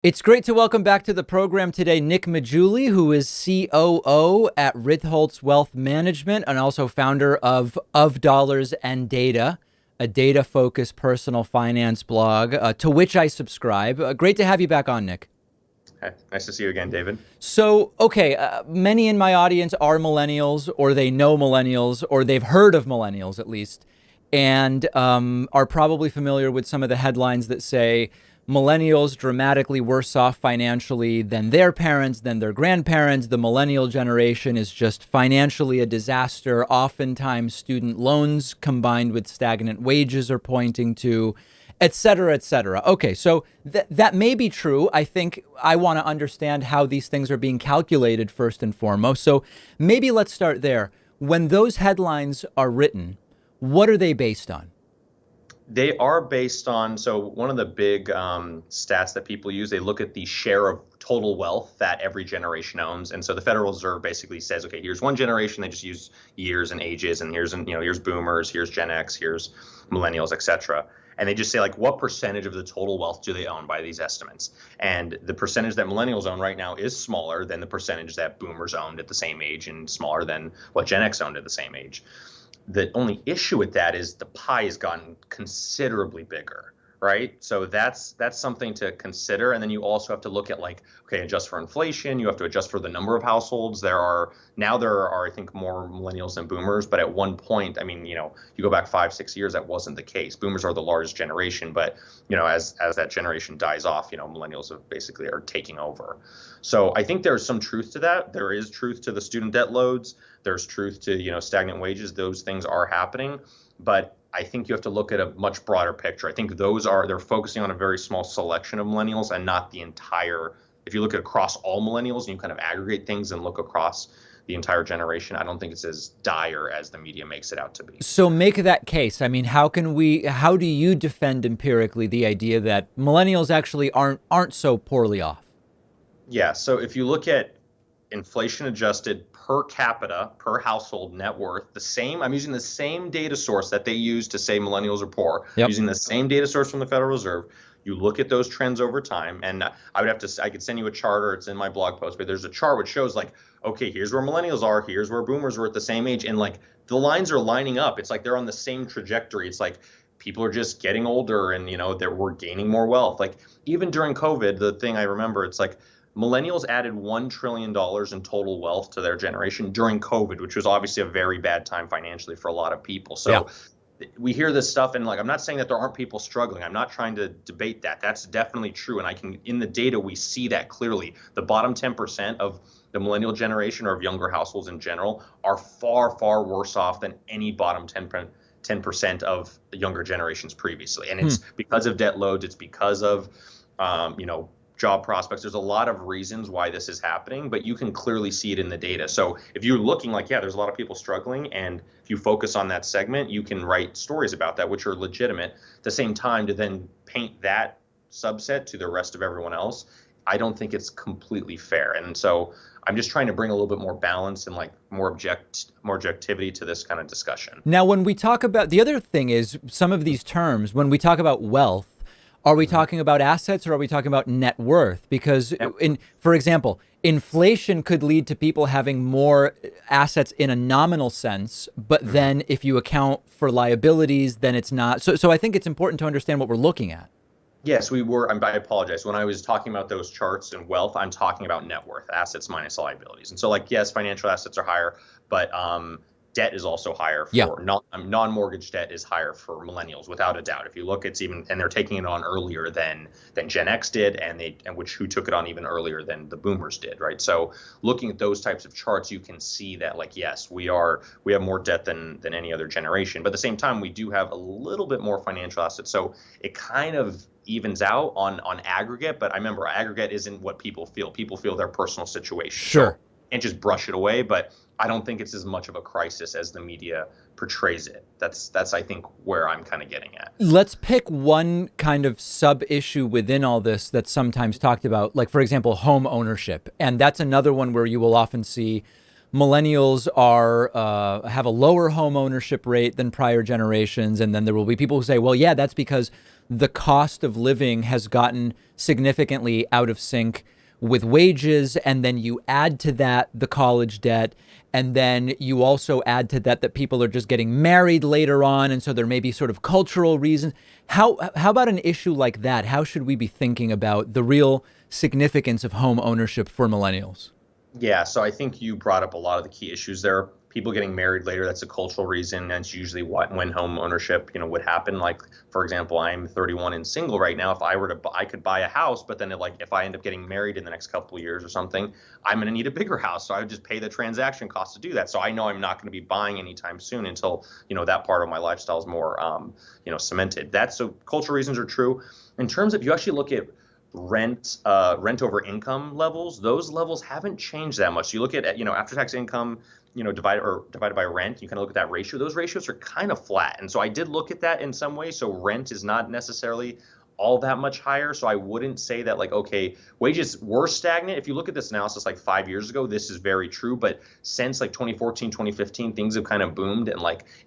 It's great to welcome back to the program today Nick Maggiulli, who is COO at Ritholtz Wealth Management and also founder of Dollars and Data, a data-focused personal finance blog to which I subscribe. Great to have you back on, Nick. Hey, nice to see you again, David. So, many in my audience are millennials, or they know millennials, or they've heard of millennials at least, and are probably familiar with some of the headlines that say, millennials dramatically worse off financially than their parents, than their grandparents. The millennial generation is just financially a disaster. Oftentimes, student loans combined with stagnant wages are pointing to, et cetera, et cetera. Okay, so that may be true. I think I want to understand how these things are being calculated first and foremost. So maybe let's start there. When those headlines are written, what are they based on? They are based on, so one of the big stats that people use, they look at the share of total wealth that every generation owns. And so the Federal Reserve basically says, okay, here's one generation, they just use years and ages, and here's boomers, here's Gen X, here's millennials, et cetera. And they just say, like, what percentage of the total wealth do they own by these estimates? And the percentage that millennials own right now is smaller than the percentage that boomers owned at the same age and smaller than what Gen X owned at the same age. The only issue with that is the pie has gotten considerably bigger, right? So that's something to consider. And then you also have to look at, like, okay, adjust for inflation. You have to adjust for the number of households. There are, I think, more millennials than boomers. But at one point, I mean, you go back 5-6 years, that wasn't the case. Boomers are the largest generation. But, as that generation dies off, millennials basically are taking over. So I think there's some truth to that. There is truth to the student debt loads. There's truth to, stagnant wages. Those things are happening. But I think you have to look at a much broader picture. I think they're focusing on a very small selection of millennials and not the entire. If you look at across all millennials and you kind of aggregate things and look across the entire generation, I don't think it's as dire as the media makes it out to be. So make that case. I mean, how do you defend empirically the idea that millennials actually aren't so poorly off? Yeah, so if you look at inflation adjusted per capita, per household net worth, I'm using the same data source that they use to say millennials are poor, using the same data source from the Federal Reserve. You look at those trends over time, and I could send you a chart, or it's in my blog post, but there's a chart which shows, like, okay, here's where millennials are, here's where boomers were at the same age, and, like, the lines are lining up. It's like they're on the same trajectory. It's like people are just getting older, and we're gaining more wealth. Like, even during COVID, the thing I remember, it's like millennials added $1 trillion in total wealth to their generation during COVID, which was obviously a very bad time financially for a lot of people. So we hear this stuff, and, like, I'm not saying that there aren't people struggling. I'm not trying to debate that. That's definitely true. And in the data, we see that clearly. The bottom 10% of the millennial generation, or of younger households in general, are far, far worse off than any bottom 10% of the younger generations previously. And it's because of debt loads. It's because of, job prospects. There's a lot of reasons why this is happening, but you can clearly see it in the data. So if you're looking like, there's a lot of people struggling, and if you focus on that segment, you can write stories about that, which are legitimate. At the same time, to then paint that subset to the rest of everyone else, I don't think it's completely fair. And so I'm just trying to bring a little bit more balance and, like, more objectivity to this kind of discussion. Now, when we talk about, the other thing is, some of these terms, when we talk about wealth, are we talking about assets, or are we talking about net worth? Because, for example, inflation could lead to people having more assets in a nominal sense, but then if you account for liabilities, then it's not. So I think it's important to understand what we're looking at. Yes, we were. I apologize. When I was talking about those charts and wealth, I'm talking about net worth, assets minus liabilities. And so, like, yes, financial assets are higher, but debt is also higher for non-mortgage debt is higher for millennials, without a doubt. If you look, it's even, and they're taking it on earlier than Gen X did, and who took it on even earlier than the boomers did, right? So looking at those types of charts, you can see that, like, yes, we have more debt than any other generation, but at the same time, we do have a little bit more financial assets. So it kind of evens out on aggregate, but I remember aggregate isn't what people feel. People feel their personal situation. Sure. So, and just brush it away, but I don't think it's as much of a crisis as the media portrays it. That's I think where I'm kind of getting at. Let's pick one kind of sub issue within all this that's sometimes talked about, like, for example, home ownership. And that's another one where you will often see millennials have a lower home ownership rate than prior generations. And then there will be people who say, well, yeah, that's because the cost of living has gotten significantly out of sync with wages, and then you add to that the college debt, and then you also add to that people are just getting married later on, and so there may be sort of cultural reasons. How about an issue like that? How should we be thinking about the real significance of home ownership for millennials? Yeah, so I think you brought up a lot of the key issues there. People getting married later, that's a cultural reason. That's usually when home ownership, would happen. Like, for example, I'm 31 and single right now. If I were to, I could buy a house, but then if I end up getting married in the next couple of years or something, I'm going to need a bigger house. So I would just pay the transaction cost to do that. So I know I'm not going to be buying anytime soon until, that part of my lifestyle is more, cemented. So cultural reasons are true. In terms of, you actually look at rent over income levels, those levels haven't changed that much. So you look at, after tax income, divided by rent, you kind of look at that ratio. Those ratios are kind of flat. And so I did look at that in some ways. So rent is not necessarily all that much higher. So I wouldn't say that okay, wages were stagnant. If you look at this analysis 5 years ago, this is very true. But since 2014, 2015, things have kind of boomed and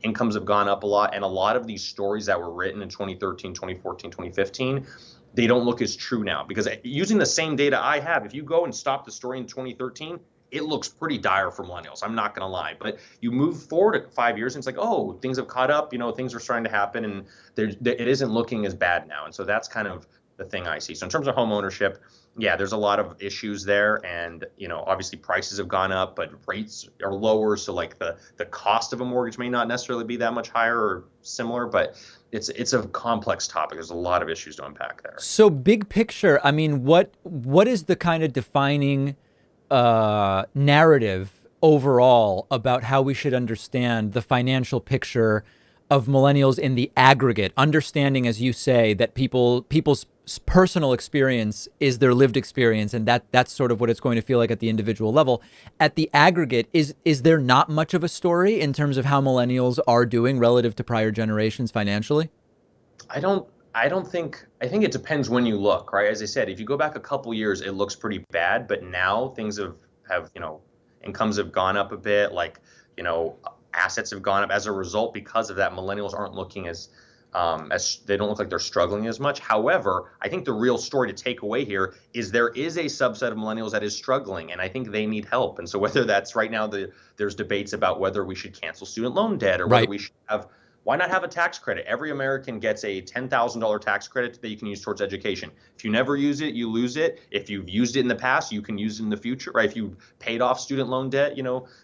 incomes have gone up a lot. And a lot of these stories that were written in 2013, 2014, 2015, they don't look as true now, because using the same data I have, if you go and stop the story in 2013, it looks pretty dire for millennials. I'm not going to lie. But you move forward 5 years and it's oh, things have caught up, things are starting to happen, and it isn't looking as bad now. And so that's kind of the thing I see. So in terms of home ownership, yeah, there's a lot of issues there. And, obviously prices have gone up, but rates are lower. So the cost of a mortgage may not necessarily be that much higher or similar, but it's a complex topic. There's a lot of issues to unpack there. So big picture, I mean, what is the kind of defining narrative overall about how we should understand the financial picture of millennials in the aggregate, understanding, as you say, that people's personal experience is their lived experience, and that's sort of what it's going to feel like at the individual level. At the aggregate, is there not much of a story in terms of how millennials are doing relative to prior generations financially? I think it depends when you look, right? As I said, if you go back a couple years, it looks pretty bad, but now things have incomes have gone up a bit, assets have gone up as a result. Because of that, millennials aren't looking as they don't look like they're struggling as much. However, I think the real story to take away here is there is a subset of millennials that is struggling, and I think they need help. And so whether that's right now, there's debates about whether we should cancel student loan debt or whether we should why not have a tax credit? Every American gets a $10,000 tax credit that you can use towards education. If you never use it, you lose it. If you've used it in the past, you can use it in the future, right? If you paid off student loan debt,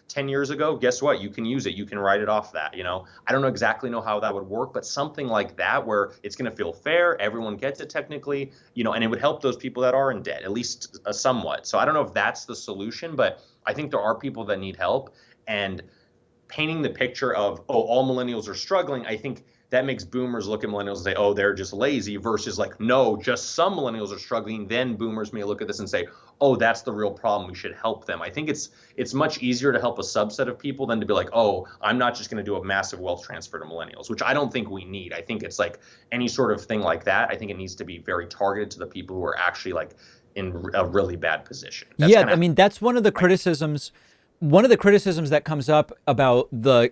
10 years ago, guess what? You can use it. You can write it off that, I don't exactly know how that would work, but something like that where it's going to feel fair. Everyone gets it technically, and it would help those people that are in debt, at least somewhat. So I don't know if that's the solution, but I think there are people that need help. And painting the picture of, all millennials are struggling, I think that makes boomers look at millennials and say, oh, they're just lazy, versus no, just some millennials are struggling. Then boomers may look at this and say, oh, that's the real problem. We should help them. I think it's much easier to help a subset of people than to be oh, I'm not just going to do a massive wealth transfer to millennials, which I don't think we need. I think it's any sort of thing like that. I think it needs to be very targeted to the people who are actually in a really bad position. That's one of the criticisms. One of the criticisms that comes up about the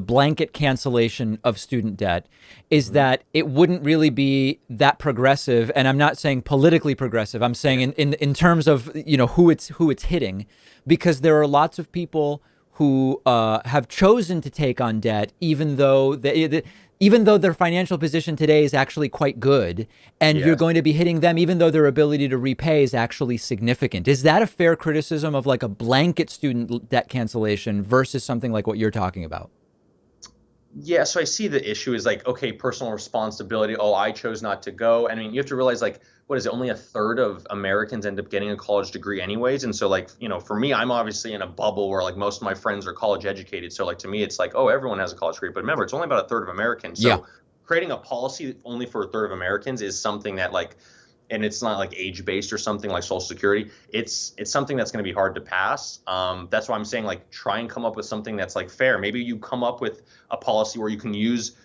blanket cancellation of student debt is that it wouldn't really be that progressive. And I'm not saying politically progressive. I'm saying in terms of, who it's hitting, because there are lots of people who have chosen to take on debt, even though their financial position today is actually quite good, and you're going to be hitting them even though their ability to repay is actually significant. Is that a fair criticism of a blanket student debt cancellation versus something like what you're talking about? Yeah, so I see the issue is okay, personal responsibility. Oh, I chose not to go. I mean, you have to realize what is it? Only a third of Americans end up getting a college degree anyways. And so for me, I'm obviously in a bubble where most of my friends are college educated. So to me, it's oh, everyone has a college degree. But remember, it's only about a third of Americans. So creating a policy only for a third of Americans is something that and it's not age based or something like Social Security. It's something that's going to be hard to pass. That's why I'm saying try and come up with something that's fair. Maybe you come up with a policy where you can use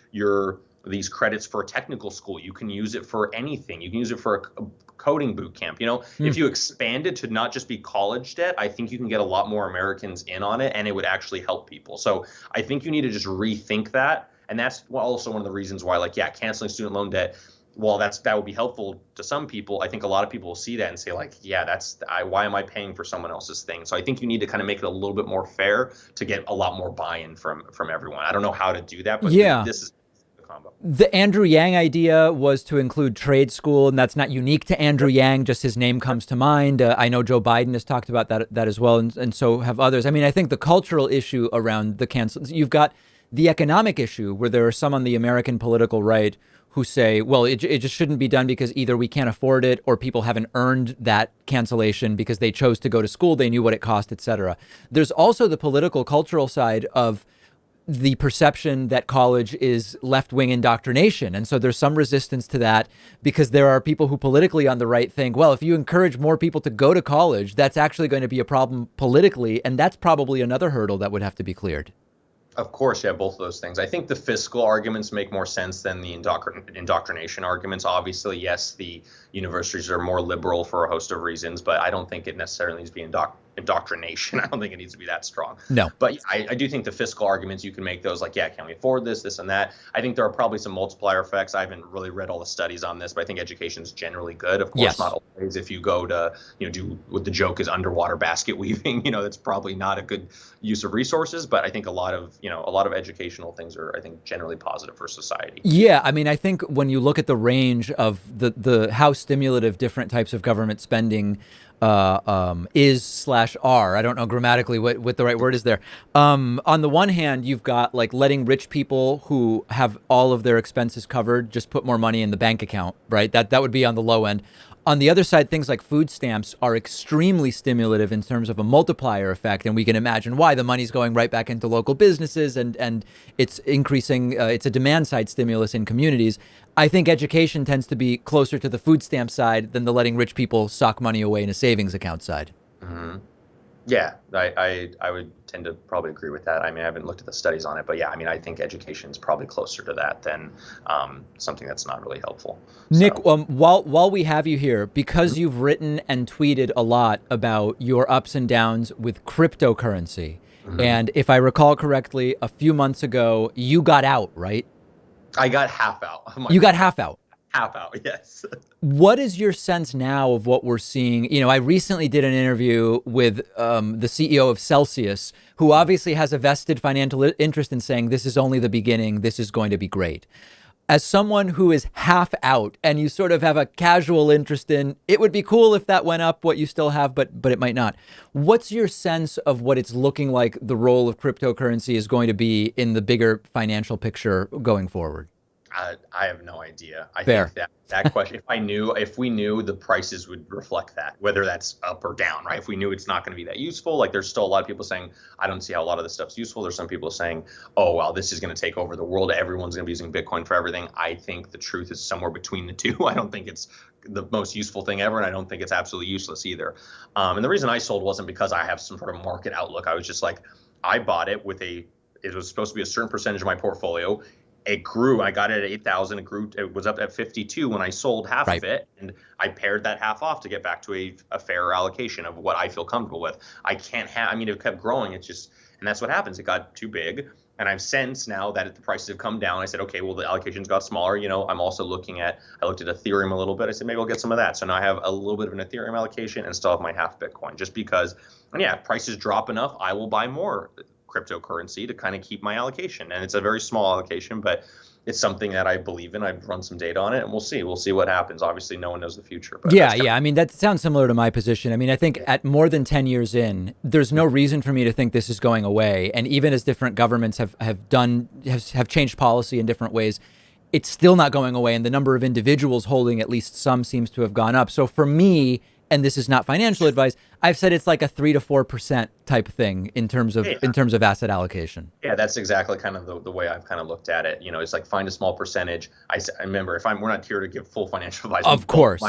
these credits for a technical school. You can use it for anything. You can use it for a coding boot camp. If you expand it to not just be college debt, I think you can get a lot more Americans in on it, and it would actually help people. So I think you need to just rethink that. And that's also one of the reasons why, canceling student loan debt, Well, that would be helpful to some people. I think a lot of people will see that and say like, yeah, why am I paying for someone else's thing? So I think you need to kind of make it a little bit more fair to get a lot more buy-in from everyone. I don't know how to do that, but this is the combo. The Andrew Yang idea was to include trade school, and that's not unique to Andrew Yang, just his name comes to mind. I know Joe Biden has talked about that as well, and so have others. I mean, I think the cultural issue around the cancel, you've got the economic issue where there are some on the American political right who say, well, it just shouldn't be done because either we can't afford it or people haven't earned that cancellation because they chose to go to school, they knew what it cost, et cetera. There's also the political, cultural side of the perception that college is left-wing indoctrination. And so there's some resistance to that because there are people who politically on the right think, well, if you encourage more people to go to college, that's actually going to be a problem politically. And that's probably another hurdle that would have to be cleared. Of course, yeah, both of those things. I think the fiscal arguments make more sense than the indoctrination arguments. Obviously, yes, the universities are more liberal for a host of reasons, but I don't think it necessarily needs to be indoctrination. I don't think it needs to be that strong. No. But I do think the fiscal arguments, you can make those like, yeah, can we afford this and that? I think there are probably some multiplier effects. I haven't really read all the studies on this, but I think education is generally good. Of course, yes. Not always. If you go to, do what the joke is underwater basket weaving, that's probably not a good use of resources. But I think a lot of educational things are, I think, generally positive for society. Yeah, I mean, I think when you look at the range of the how stimulative different types of government spending is/are. I don't know grammatically what the right word is there. On the one hand, you've got like letting rich people who have all of their expenses covered just put more money in the bank account, right? That would be on the low end. On the other side, things like food stamps are extremely stimulative in terms of a multiplier effect. And we can imagine why. The money's going right back into local businesses and it's increasing. It's a demand side stimulus in communities. I think education tends to be closer to the food stamp side than the letting rich people sock money away in a savings account side. Mm-hmm. Yeah, I would tend to probably agree with that. I mean, I haven't looked at the studies on it, but yeah, I mean, I think education is probably closer to that than something that's not really helpful. Nick, while we have you here, because you've written and tweeted a lot about your ups and downs with cryptocurrency, and if I recall correctly, a few months ago, you got out, right? I got half out. You got half out. Half out, yes. What is your sense now of what we're seeing? I recently did an interview with the CEO of Celsius, who obviously has a vested financial interest in saying this is only the beginning, this is going to be great. As someone who is half out and you sort of have a casual interest in, it would be cool if that went up what you still have, but it might not. What's your sense of what it's looking like the role of cryptocurrency is going to be in the bigger financial picture going forward? I have no idea. I Fair. think that question, if we knew the prices would reflect that, whether that's up or down, right? If we knew it's not going to be that useful, like there's still a lot of people saying, I don't see how a lot of this stuff's useful. There's some people saying, oh, well, this is going to take over the world. Everyone's going to be using Bitcoin for everything. I think the truth is somewhere between the two. I don't think it's the most useful thing ever, and I don't think it's absolutely useless either. And the reason I sold wasn't because I have some sort of market outlook. I was just like, I bought it it was supposed to be a certain percentage of my portfolio. It grew. I got it at 8,000. It grew. It was up at 52 when I sold half of it, and I paired that half off to get back to a fair allocation of what I feel comfortable with. It kept growing. It's just, and that's what happens. It got too big, and I've sensed now that the prices have come down. I said, okay, well the allocations got smaller. I'm also I looked at Ethereum a little bit. I said maybe I'll get some of that. So now I have a little bit of an Ethereum allocation and still have my half Bitcoin, just because. And yeah, if prices drop enough, I will buy more cryptocurrency to kind of keep my allocation. And it's a very small allocation, but it's something that I believe in. I've run some data on it, and we'll see what happens. Obviously, no one knows the future. But yeah. I mean, that sounds similar to my position. I mean, I think at more than 10 years in, there's no reason for me to think this is going away. And even as different governments have changed policy in different ways, it's still not going away. And the number of individuals holding at least some seems to have gone up. So for me, and this is not financial advice, I've said it's like a 3 to 4% type thing in terms of asset allocation. Yeah, that's exactly kind of the way I've kind of looked at it. It's like find a small percentage. I remember we're not here to give full financial advice. Of course.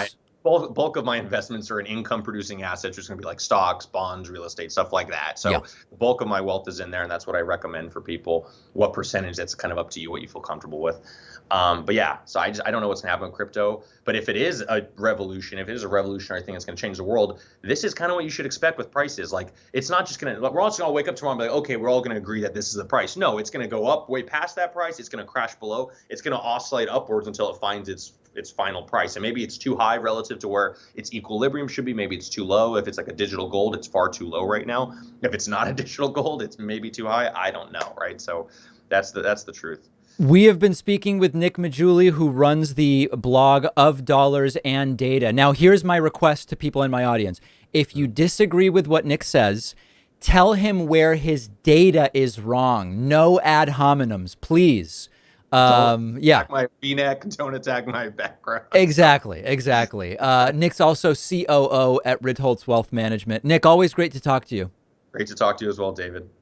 Bulk of my investments are in income producing assets, which is going to be like stocks, bonds, real estate, stuff like that. So the bulk of my wealth is in there, and that's what I recommend for people. What percentage, that's kind of up to you, what you feel comfortable with. But yeah, so I don't know what's going to happen with crypto. But if it is a revolutionary thing that's going to change the world, this is kind of what you should expect with prices. Like, it's not just going to, we're all just going to wake up tomorrow and be like, okay, we're all going to agree that this is the price. No, it's going to go up way past that price. It's going to crash below. It's going to oscillate upwards until it finds its its final price. And maybe it's too high relative to where its equilibrium should be. Maybe it's too low. If it's like a digital gold, it's far too low right now. If it's not a digital gold, it's maybe too high. I don't know, right? So that's the truth. We have been speaking with Nick Maggiulli, who runs the blog Of Dollars and Data. Now, here's my request to people in my audience. If you disagree with what Nick says, tell him where his data is wrong. No ad hominems, please. Attack my V-neck, don't attack my background. Exactly. Nick's also COO at Ritholtz Wealth Management. Nick, always great to talk to you. Great to talk to you as well, David.